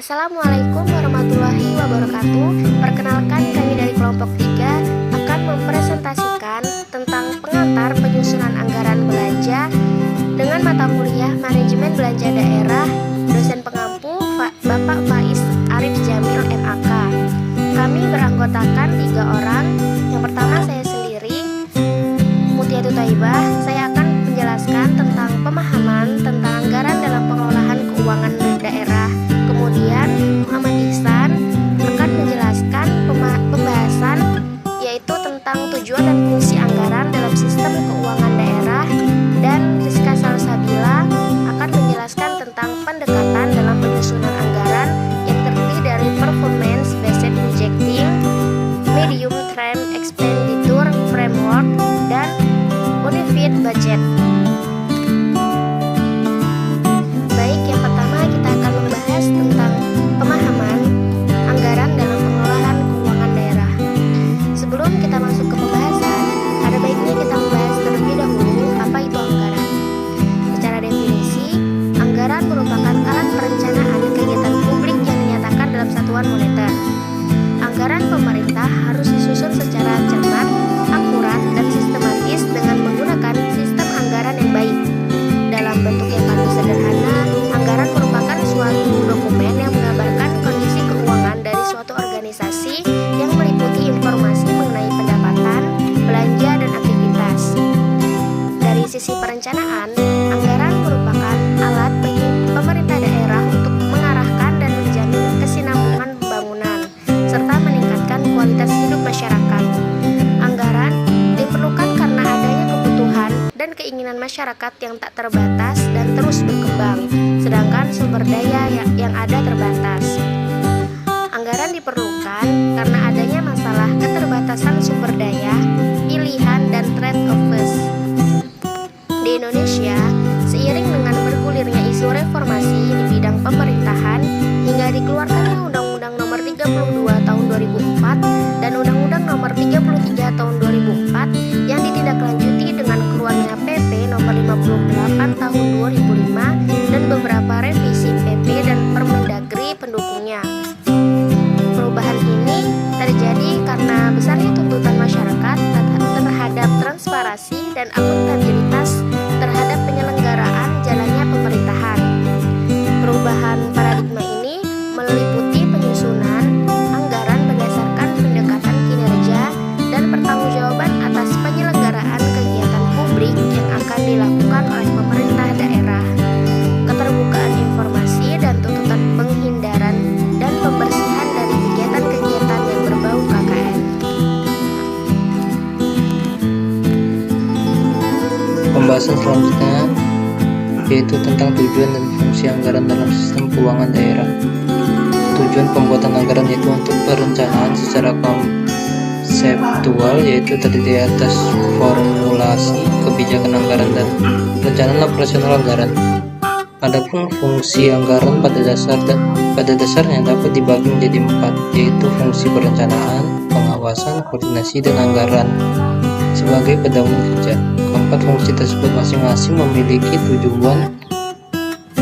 Assalamualaikum warahmatullahi wabarakatuh. Perkenalkan, kami dari kelompok 3 akan mempresentasikan tentang pengantar penyusunan anggaran belanja dengan mata kuliah Manajemen Belanja Daerah, dosen pengampu Bapak Faiz Arif Jamil MAK. Kami beranggotakan 3 orang. Yang pertama saya sendiri, Mutiatu Taibah. Saya akan menjelaskan tentang pemahaman tentang anggaran dalam pengelolaan keuangan daerah. Kemudian Muhammad Ihsan akan menjelaskan pembahasan yaitu tentang tujuan dan fungsi anggaran dalam sistem keuangan daerah, dan Rizka Salsabila akan menjelaskan tentang pendekatan dalam penyusunan anggaran yang terdiri dari performance based budgeting, medium term expenditure framework, dan unified budget. Tentang pemahaman anggaran dalam pengelolaan keuangan daerah. Sebelum kita masuk ke pembahasan, ada baiknya kita membahas terlebih dahulu apa itu anggaran. Secara definisi, anggaran merupakan alat perencanaan kegiatan publik yang dinyatakan dalam satuan moneter. Anggaran pemerintah harus disusun secara cermat, akurat, dan sistematis dengan menggunakan sistem anggaran yang baik. Dalam bentuk yang paling sederhana, anggaran merupakan suatu dokumen yang menggambarkan kondisi keuangan dari suatu organisasi yang meliputi informasi mengenai pendapatan, belanja, dan aktivitas. Dari sisi perencanaan, anggaran merupakan alat bagi pemerintah daerah untuk mengarahkan dan menjamin kesinambungan pembangunan serta meningkatkan kualitas hidup masyarakat. Anggaran diperlukan karena adanya kebutuhan dan keinginan masyarakat yang tak terbatas dan terus berkembang, sedangkan sumber daya yang ada terbatas. Anggaran diperlukan karena adanya masalah keterbatasan sumber daya, pilihan, dan trade-offs. Di Indonesia, seiring dengan bergulirnya isu reformasi di bidang pemerintahan hingga dikeluarkannya Undang-Undang Nomor 32 Tahun 2004 dan Undang-Undang Nomor 33 Tahun 2004 yang ditindaklanjuti dengan keluarnya PP Nomor 58 Tahun 2005 dan beberapa revisi PP dan Permendagri pendukungnya. Perubahan ini terjadi karena besarnya tuntutan masyarakat terhadap transparansi dan akuntabilitas terhadap penyelenggaraan jalannya pemerintahan. Perubahan paradigma ini meliputi penyusunan anggaran berdasarkan pendekatan kinerja dan pertanggungjawaban atas penyelenggaraan kegiatan publik yang akan dilakukan oleh pemerintah daerah, keterbukaan informasi, dan tuntutan penghindaran dan pembersihan dari kegiatan-kegiatan yang berbau KKN. Pembahasan selanjutnya yaitu tentang tujuan dan fungsi anggaran dalam sistem keuangan daerah. Tujuan pembuatan anggaran itu untuk perencanaan secara konseptual, yaitu terdiri atas formulasi kebijakan anggaran dan perencanaan operasional anggaran. Adapun fungsi anggaran pada dasarnya dapat dibagi menjadi 4, yaitu fungsi perencanaan, pengawasan, koordinasi, dan anggaran sebagai pedoman kerja. Keempat fungsi tersebut masing-masing memiliki tujuan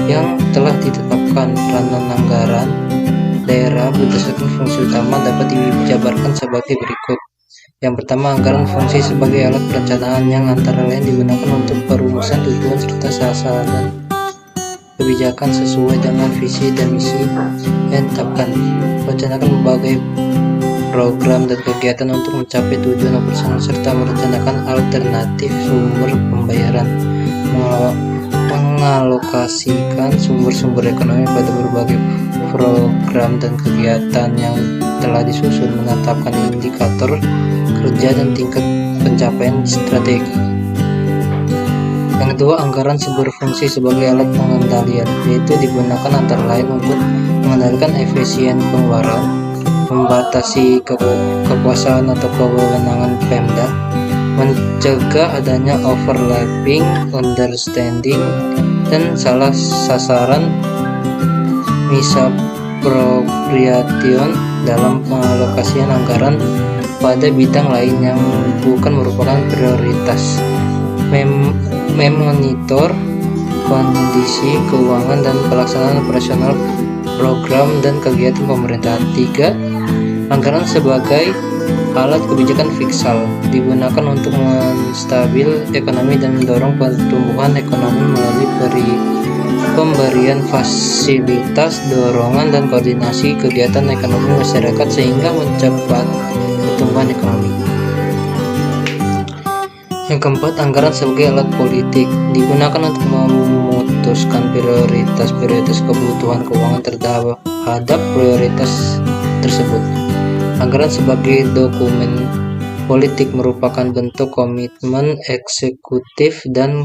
yang telah ditetapkan. Peranan anggaran daerah berdasarkan fungsi utama dapat dijabarkan sebagai berikut. Yang pertama, anggaran fungsi sebagai alat perencanaan yang antara lain digunakan untuk perumusan tujuan serta sasaran kebijakan sesuai dengan visi dan misi yang ditetapkan. Merencanakan berbagai program dan kegiatan untuk mencapai tujuan operasional serta merencanakan alternatif sumber pembayaran, mengalokasikan sumber-sumber ekonomi pada berbagai program dan kegiatan yang telah disusun, menetapkan indikator kerja dan tingkat pencapaian strategi. Yang kedua, anggaran berfungsi sebagai alat pengendalian, yaitu digunakan antara lain untuk mengendalikan efisien pengeluaran, membatasi kekuasaan atau kewenangan Pemda, mencegah adanya overlapping, understanding, dan salah sasaran misappropriation dalam pengalokasian anggaran pada bidang lain yang bukan merupakan prioritas, memonitor kondisi keuangan dan pelaksanaan operasional program dan kegiatan pemerintah. 3. Anggaran sebagai alat kebijakan fiskal digunakan untuk menstabil ekonomi dan mendorong pertumbuhan ekonomi melalui pemberian fasilitas, dorongan, dan koordinasi kegiatan ekonomi masyarakat sehingga mencapai pertumbuhan ekonomi. Yang keempat, anggaran sebagai alat politik digunakan untuk memutuskan prioritas kebutuhan keuangan terhadap prioritas tersebut. Anggaran sebagai dokumen politik merupakan bentuk komitmen eksekutif dan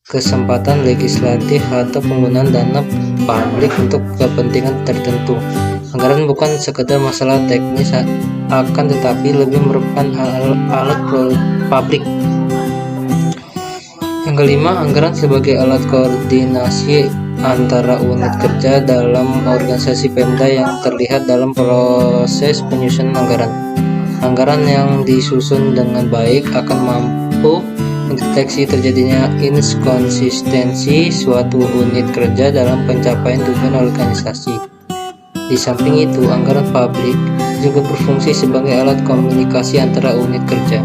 kesempatan legislatif atau penggunaan dana publik untuk kepentingan tertentu. Anggaran bukan sekedar masalah teknis, akan tetapi lebih merupakan alat publik. Yang kelima, anggaran sebagai alat koordinasi antara unit kerja dalam organisasi Pemda yang terlihat dalam proses penyusunan anggaran. Anggaran yang disusun dengan baik akan mampu mendeteksi terjadinya inkonsistensi suatu unit kerja dalam pencapaian tujuan organisasi. Di samping itu, anggaran publik juga berfungsi sebagai alat komunikasi antara unit kerja.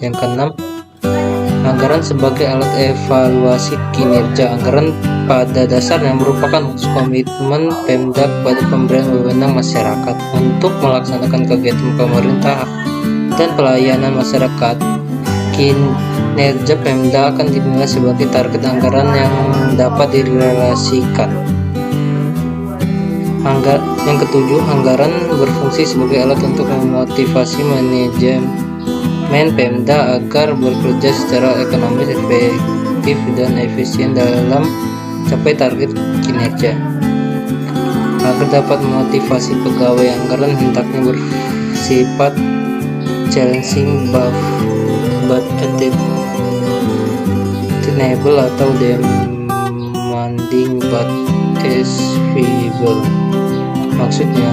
Yang keenam, anggaran sebagai alat evaluasi kinerja. Anggaran pada dasarnya merupakan komitmen Pemda kepada pemberian wewenang masyarakat untuk melaksanakan kegiatan pemerintah dan pelayanan masyarakat. Kinerja Pemda akan dinilai sebagai target anggaran yang dapat direalisasikan. Yang ketujuh, anggaran berfungsi sebagai alat untuk memotivasi manajemen Pemda agar bekerja secara ekonomis, efektif, dan efisien dalam mencapai target kinerja. Agar dapat memotivasi pegawai, anggaran hendaknya bersifat challenging but attainable atau demanding but achievable. Maksudnya,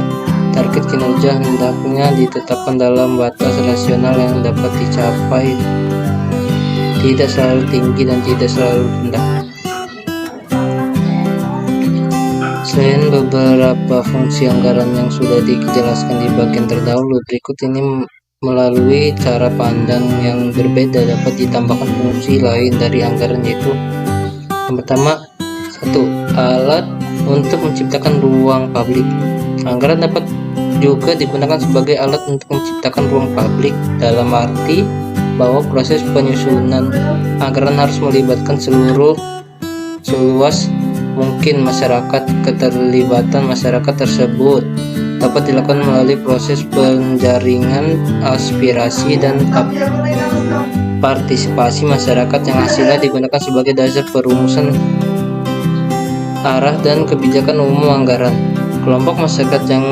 target kinerja hendaknya ditetapkan dalam batas rasional yang dapat dicapai, tidak selalu tinggi dan tidak selalu rendah. Selain beberapa fungsi anggaran yang sudah dijelaskan di bagian terdahulu, berikut ini melalui cara pandang yang berbeda dapat ditambahkan fungsi lain dari anggaran, yaitu yang pertama, 1. Alat untuk menciptakan ruang publik. Anggaran dapat juga digunakan sebagai alat untuk menciptakan ruang publik dalam arti bahwa proses penyusunan anggaran harus melibatkan seluas mungkin masyarakat. Keterlibatan masyarakat tersebut dapat dilakukan melalui proses penjaringan aspirasi dan partisipasi masyarakat yang hasilnya digunakan sebagai dasar perumusan arah dan kebijakan umum anggaran. Kelompok masyarakat yang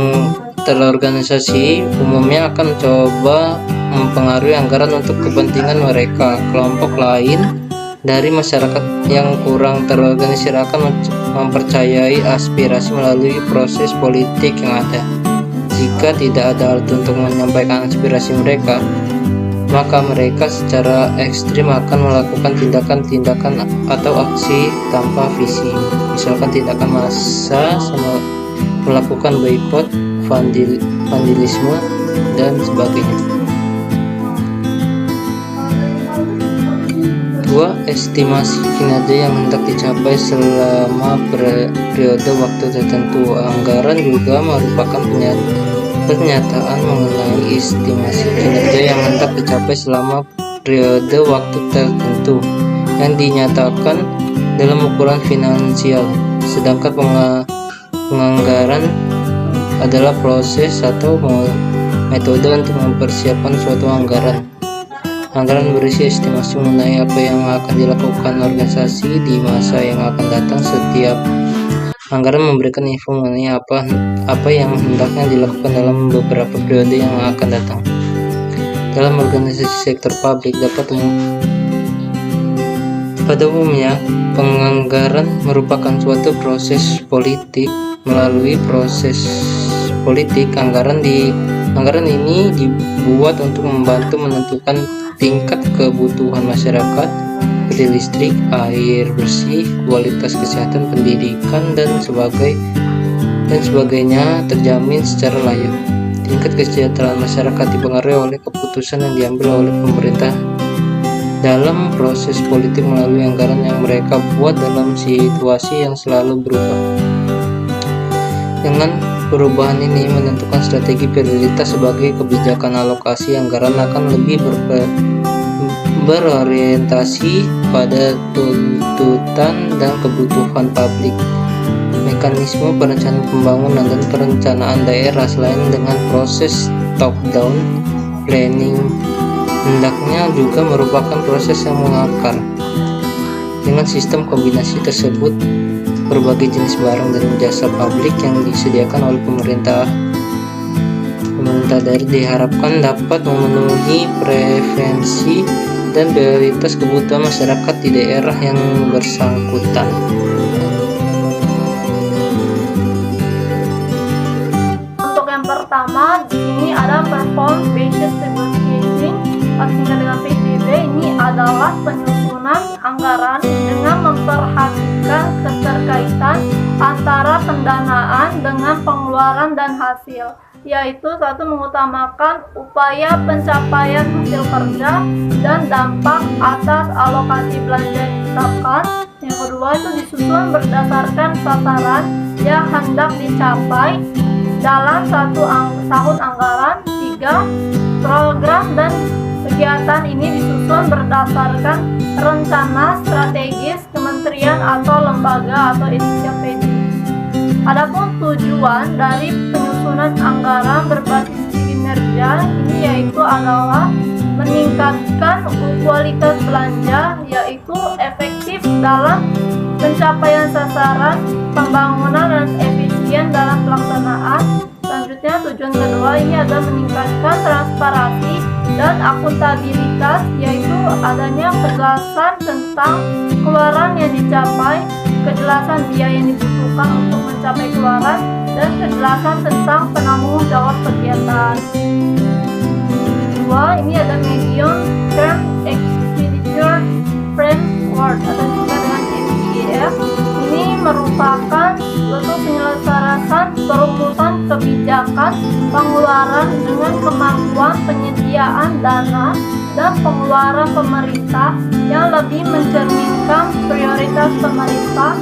terorganisasi umumnya akan coba mempengaruhi anggaran untuk kepentingan mereka. Kelompok lain dari masyarakat yang kurang terorganisir akan mempercayai aspirasi melalui proses politik yang ada. Jika tidak ada alat untuk menyampaikan aspirasi mereka, maka mereka secara ekstrim akan melakukan tindakan-tindakan atau aksi tanpa visi. Misalkan tindakan massa, melakukan boikot, vandalisme, dan sebagainya. 2. Estimasi kinerja yang hendak dicapai selama periode waktu tertentu. Anggaran juga merupakan pernyataan mengenai estimasi kinerja yang hendak dicapai selama periode waktu tertentu yang dinyatakan dalam ukuran finansial. Sedangkan penganggaran adalah proses atau metode untuk mempersiapkan suatu anggaran. Anggaran berisi estimasi mengenai apa yang akan dilakukan organisasi di masa yang akan datang. Setiap anggaran memberikan info mengenai apa yang hendaknya dilakukan dalam beberapa periode yang akan datang. Dalam organisasi sektor publik pada umumnya, penganggaran merupakan suatu proses politik. Melalui proses politik, anggaran ini dibuat untuk membantu menentukan tingkat kebutuhan masyarakat seperti listrik, air bersih, kualitas kesehatan, pendidikan, dan dan sebagainya terjamin secara layak. Tingkat kesejahteraan masyarakat dipengaruhi oleh keputusan yang diambil oleh pemerintah dalam proses politik melalui anggaran yang mereka buat dalam situasi yang selalu berubah. Dengan perubahan ini menentukan strategi prioritas sebagai kebijakan alokasi anggaran akan lebih berorientasi pada tuntutan dan kebutuhan publik. Mekanisme perencanaan pembangunan dan perencanaan daerah selain dengan proses top-down planning hendaknya juga merupakan proses yang mengakar. Dengan sistem kombinasi tersebut, berbagai jenis barang dan jasa publik yang disediakan oleh pemerintah daerah diharapkan dapat memenuhi preferensi dan prioritas kebutuhan masyarakat di daerah yang bersangkutan. Untuk yang pertama, di sini ada perform based budgeting, singkat dengan PBB. Ini adalah penyusunan anggaran dengan memperhatikan keterkaitan antara pendanaan dengan pengeluaran dan hasil, yaitu satu, mengutamakan upaya pencapaian hasil kerja dan dampak atas alokasi belanja yang ditetapkan. Yang kedua itu disusun berdasarkan sasaran yang hendak dicapai dalam satu tahun anggaran. Tiga, program dan kegiatan ini disusun berdasarkan rencana strategis kementerian atau lembaga atau inisiatif. Adapun tujuan dari penyusunan anggaran berbasis kinerja ini yaitu adalah meningkatkan kualitas belanja, yaitu efektif dalam pencapaian sasaran pembangunan dan efisien dalam pelaksanaan. Selanjutnya, tujuan kedua ini adalah meningkatkan transparansi dan akuntabilitas, yaitu adanya kejelasan tentang keluaran yang dicapai, kejelasan biaya yang dibutuhkan untuk mencapai keluaran, dan kejelasan tentang penanggung jawab kegiatan. Kedua, ini ada medium term expenditure framework atau juga dengan MEF. Ini merupakan suatu penyelesaian perumusan kebijakan pengeluaran dengan kemampuan penyediaan dana dan pengeluaran pemerintah yang lebih mencerminkan prioritas pemerintah,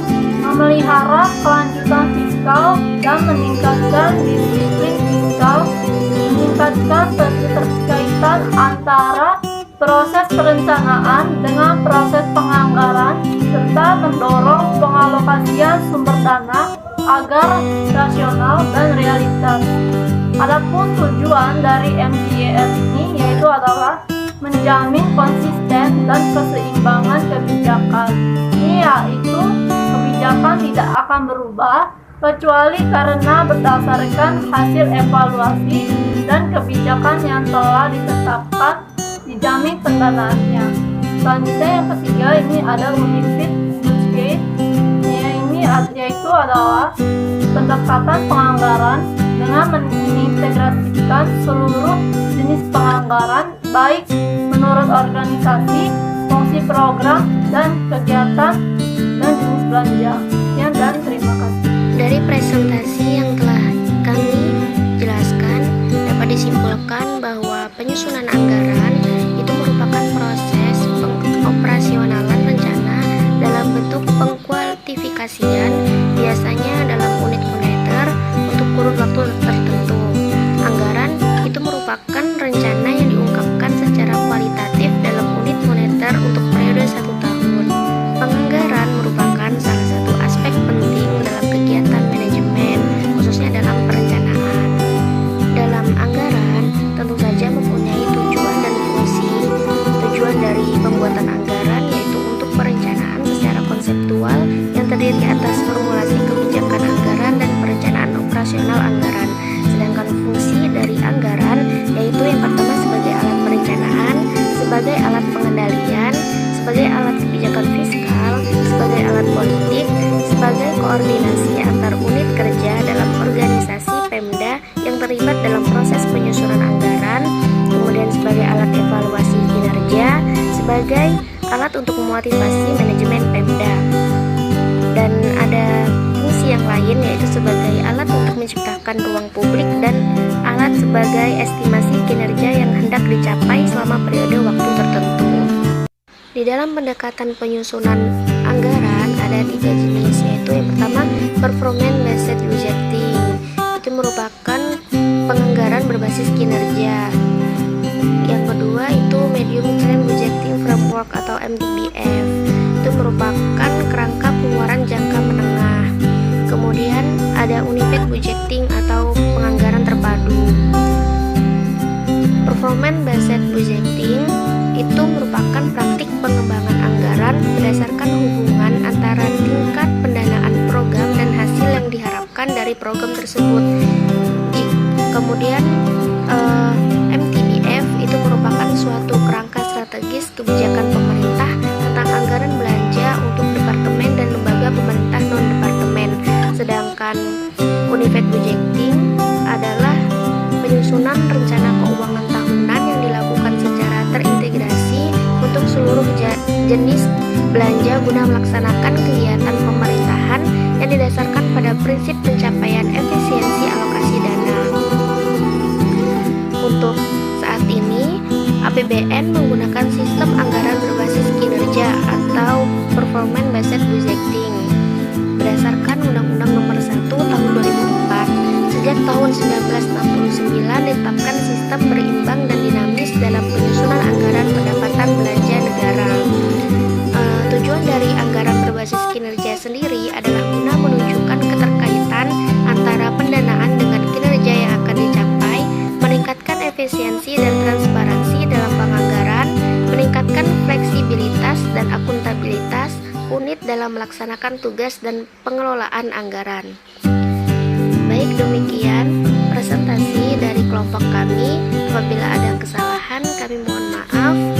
memelihara kelanjutan fiskal dan meningkatkan disiplin fiskal, meningkatkan keterkaitan antara proses perencanaan dengan proses penganggaran, serta mendorong pengalokasian sumber dana agar rasional dan realistis. Adapun tujuan dari MTEF ini yaitu adalah menjamin konsisten dan keseimbangan kebijakan. Ini yaitu kebijakan tidak akan berubah kecuali karena berdasarkan hasil evaluasi dan kebijakan yang telah ditetapkan dijamin pendanaannya. Selanjutnya yang ketiga ini ada limited budget. Ini yaitu adalah pendekatan penganggaran dengan mengintegrasikan seluruh jenis penganggaran baik menurut organisasi, fungsi program dan kegiatan dan jenis belanja. Sekian dan terima kasih. Dari presentasi yang telah kami jelaskan, dapat disimpulkan bahwa penyusunan anggaran itu merupakan proses pengoperasionalan rencana dalam bentuk pengkuantifikasian, biasanya dalam unit moneter untuk kurun waktu tertentu. Anggaran itu merupakan rencana yang diungkapkan secara kualitatif dalam unit moneter untuk periode 1 tahun. Penganggaran merupakan salah satu aspek penting dalam kegiatan manajemen, khususnya dalam perencanaan. Dalam anggaran tentu saja mempunyai tujuan dan fungsi. Tujuan dari pembuatan anggaran yaitu untuk perencanaan secara konseptual yang terdiri atas formulasi kebijakan anggaran dan perencanaan operasional anggaran. Sedangkan fungsi dari anggaran yaitu yang pertama sebagai alat perencanaan, sebagai alat pengendalian, sebagai alat kebijakan fiskal, sebagai alat politik, sebagai koordinasi antar unit kerja dalam organisasi Pemda yang terlibat dalam proses penyusunan anggaran, kemudian sebagai alat evaluasi kinerja, sebagai alat untuk memotivasi manajemen Pemda. Dan ada fungsi fungsi yang lain, yaitu sebagai alat untuk menciptakan ruang publik dan alat sebagai estimasi kinerja yang hendak dicapai selama periode waktu tertentu. Di dalam pendekatan penyusunan anggaran ada 3 jenis, yaitu yang pertama performance based budgeting. Itu merupakan penganggaran berbasis kinerja. Yang kedua itu medium term budgeting framework atau MTBF. Itu merupakan kerangka pengeluaran jangka menengah. Kemudian ada unified budgeting atau penganggaran terpadu. Performance based budgeting itu merupakan praktik pengembangan anggaran berdasarkan hubungan antara tingkat pendanaan program dan hasil yang diharapkan dari program tersebut. Kemudian MTBF itu merupakan suatu kerangka strategis kebijakan pemerintah tentang anggaran belanja untuk departemen dan lembaga pemerintah non-departemen. Sedangkan unified budgeting adalah penyusunan rencana keuangan tahunan yang dilakukan secara terintegrasi untuk seluruh jenis belanja guna melaksanakan kegiatan pemerintahan yang didasarkan pada prinsip pencapaian efisiensi alokasi dana. Untuk saat ini, APBN menggunakan sistem anggaran berbasis kinerja atau performance based budgeting berdasarkan Undang-Undang Nomor 1 Tahun 2004. Sejak tahun 1969 ditetapkan sistem berimbang dan dinamis dalam penyusunan anggaran pendapatan belanja negara. Tujuan dari anggaran berbasis kinerja sendiri adalah guna menunjukkan keterkaitan antara pendanaan dengan kinerja yang akan dicapai, meningkatkan efisiensi dan transparansi dalam penganggaran, meningkatkan fleksibilitas dan akuntabilitas unit dalam melaksanakan tugas dan pengelolaan anggaran. Baik, demikian presentasi dari kelompok kami. Apabila ada kesalahan, kami mohon maaf.